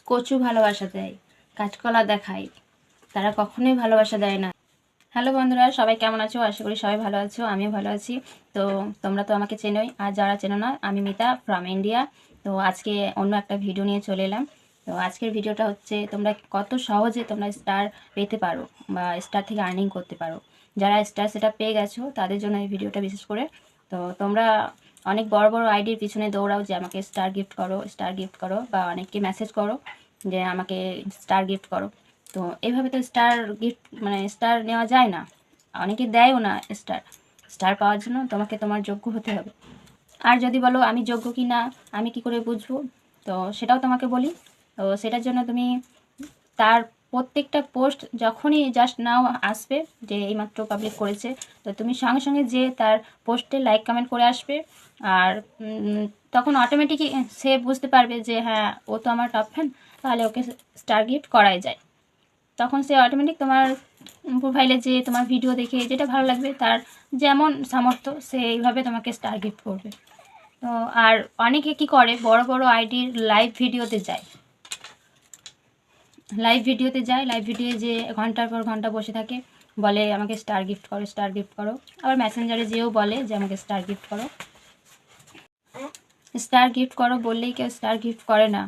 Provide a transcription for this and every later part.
কচু ভালোবাসা দেয়, কাঁচকলা দেখায়, তারা কখনোই ভালোবাসা দেয় না। হ্যালো বন্ধুরা, সবাই কেমন আছো? আশা করি সবাই ভালো আছো, আমিও ভালো আছি। তো তোমরা তো আমাকে চেনোই, আর যারা চেনো না, আমি মিতা ফ্রম ইন্ডিয়া। তো আজকে অন্য একটা ভিডিও নিয়ে চলে এলাম। তো আজকের ভিডিওটা হচ্ছে তোমরা কত সহজে তোমরা স্টার পেতে পারো বা স্টার থেকে আর্নিং করতে পারো। যারা স্টার সেটা পেয়ে গেছো তাদের জন্য এই ভিডিওটা বিশেষ করে। তো তোমরা অনেক বড় বড় আইডির পিছনে দৌড়াও যে আমাকে স্টার গিফট করো, স্টার গিফট করো, বা অনেককে মেসেজ করো যে আমাকে স্টার গিফট করো। তো এইভাবে তো স্টার গিফট মানে স্টার নেওয়া যায় না, অনেকে দেয়ও না। স্টার স্টার পাওয়ার জন্য তোমাকে তোমার যোগ্য হতে হবে। আর যদি বলো আমি যোগ্য কি না আমি কি করে বুঝবো, তো সেটাও তোমাকে বলি। তো সেটার জন্য তুমি তার প্রত্যেকটা পোস্ট যখনই জাস্ট নাও আসবে যে এইমাত্র পাবলিক করেছে, তো তুমি সঙ্গে সঙ্গে যে তার পোস্টে লাইক কমেন্ট করে আসবে। আর তখন অটোমেটিকই সে বুঝতে পারবে যে হ্যাঁ ও তো আমার টপ ফ্যান, তাহলে ওকে স্টার গিফট করাই যায়। তখন সে অটোমেটিক তোমার প্রোফাইলে যে তোমার ভিডিও দেখে যেটা ভালো লাগবে, তার যেমন সামর্থ্য সে এইভাবে তোমাকে স্টার গিফট করবে। তো আর অনেকে কি করে, বড় বড় আইডির লাইভ ভিডিওতে যায়, লাইভ ভিডিও যে ঘন্টার পর ঘন্টা বসে থাকে, বলে আমাকে স্টার গিফট করো, স্টার গিফট করো। আবার মেসেঞ্জারে যেও বলে যে আমাকে স্টার গিফট করো। স্টার গিফট করো বললেই কেউ স্টার গিফট করে না।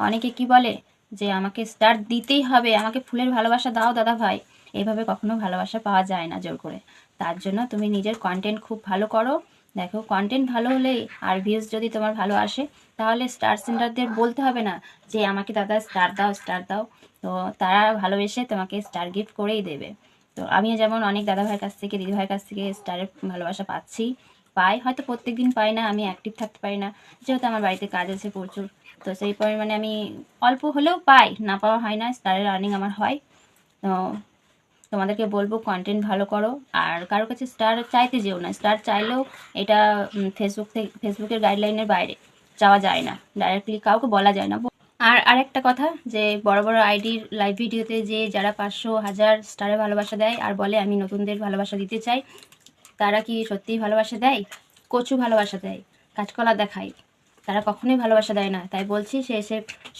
অনেকে কি বলে যে আমাকে স্টার দিতেই হবে, আমাকে ফুলের ভালোবাসা দাও দাদা ভাই। এইভাবে কখনো ভালোবাসা পাওয়া যায় না জোর করে। তার জন্য তুমি নিজের কন্টেন্ট খুব ভালো করো। দেখো কন্টেন্ট ভালো হলেই আর ভিউজ যদি তোমার ভালো আসে, তাহলে স্টার সেন্টারদের বলতে হবে না যে আমাকে দাদা স্টার দাও, স্টার দাও। তো তারা ভালোবেসে তোমাকে স্টার গিফট করেই দেবে। তো আমিও যেমন অনেক দাদা ভাইয়ের কাছ থেকে, দিদি ভাইয়ের কাছ থেকে স্টারের ভালোবাসা পাই, হয়তো প্রত্যেক দিন পাই না, আমি অ্যাক্টিভ থাকতে পারি না, যেহেতু আমার বাড়িতে কাজ আছে প্রচুর। তো সেই পরিমাণে আমি অল্প হলেও পাই, না পাওয়া হয় না, স্টারের আর্নিং আমার হয়। তো তোমাদেরকে বলবো কন্টেন্ট ভালো করো, আর কারোর কাছে স্টার চাইতে যেও না। স্টার চাইলেও এটা ফেসবুকের গাইডলাইনের বাইরে যাওয়া যায় না, ডাইরেক্টলি কাউকে বলা যায় না। আর আরেকটা কথা, যে বড় বড় আইডির লাইভ ভিডিওতে যে যারা 500 1000 স্টারে ভালোবাসা দেয় আর বলে আমি নতুনদের ভালোবাসা দিতে চাই, তারা কি সত্যিই ভালোবাসা দেয়? কচু ভালোবাসা দেয়, কাঁচকলা দেখায়, তারা কখনোই ভালোবাসা দেয় না। তাই বলছি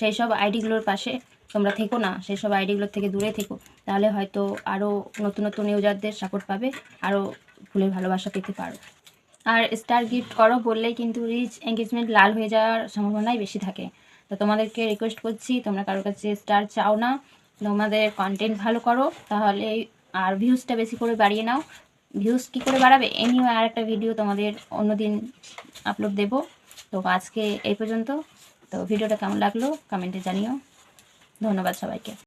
সেই সব আইডিগুলোর পাশে তোমরা থেকো না, সেই সব আইডিগুলোর থেকে দূরে থেকো। তাহলে হয়তো আরও নতুন নতুন ইউজারদের সাপোর্ট পাবে, আরও ফুলের ভালোবাসা পেতে পারো। আর স্টার গিফট করো বললেই কিন্তু রিচ এঙ্গেজমেন্ট লাল হয়ে যাওয়ার সম্ভাবনাই বেশি থাকে। তো তোমাদেরকে রিকোয়েস্ট করছি, তোমরা কারোর কাছে স্টার চাও না, তোমাদের কন্টেন্ট ভালো করো, তাহলে আর ভিউজটা বেশি করে বাড়িয়ে নাও। ভিউজ কী করে বাড়াবে এ নিয়ে আর একটা ভিডিও তোমাদের অন্যদিন আপলোড দেব। তো আজকে এই পর্যন্ত। তো ভিডিওটা কেমন লাগলো কমেন্টে জানিও। ধন্যবাদ সবাইকে।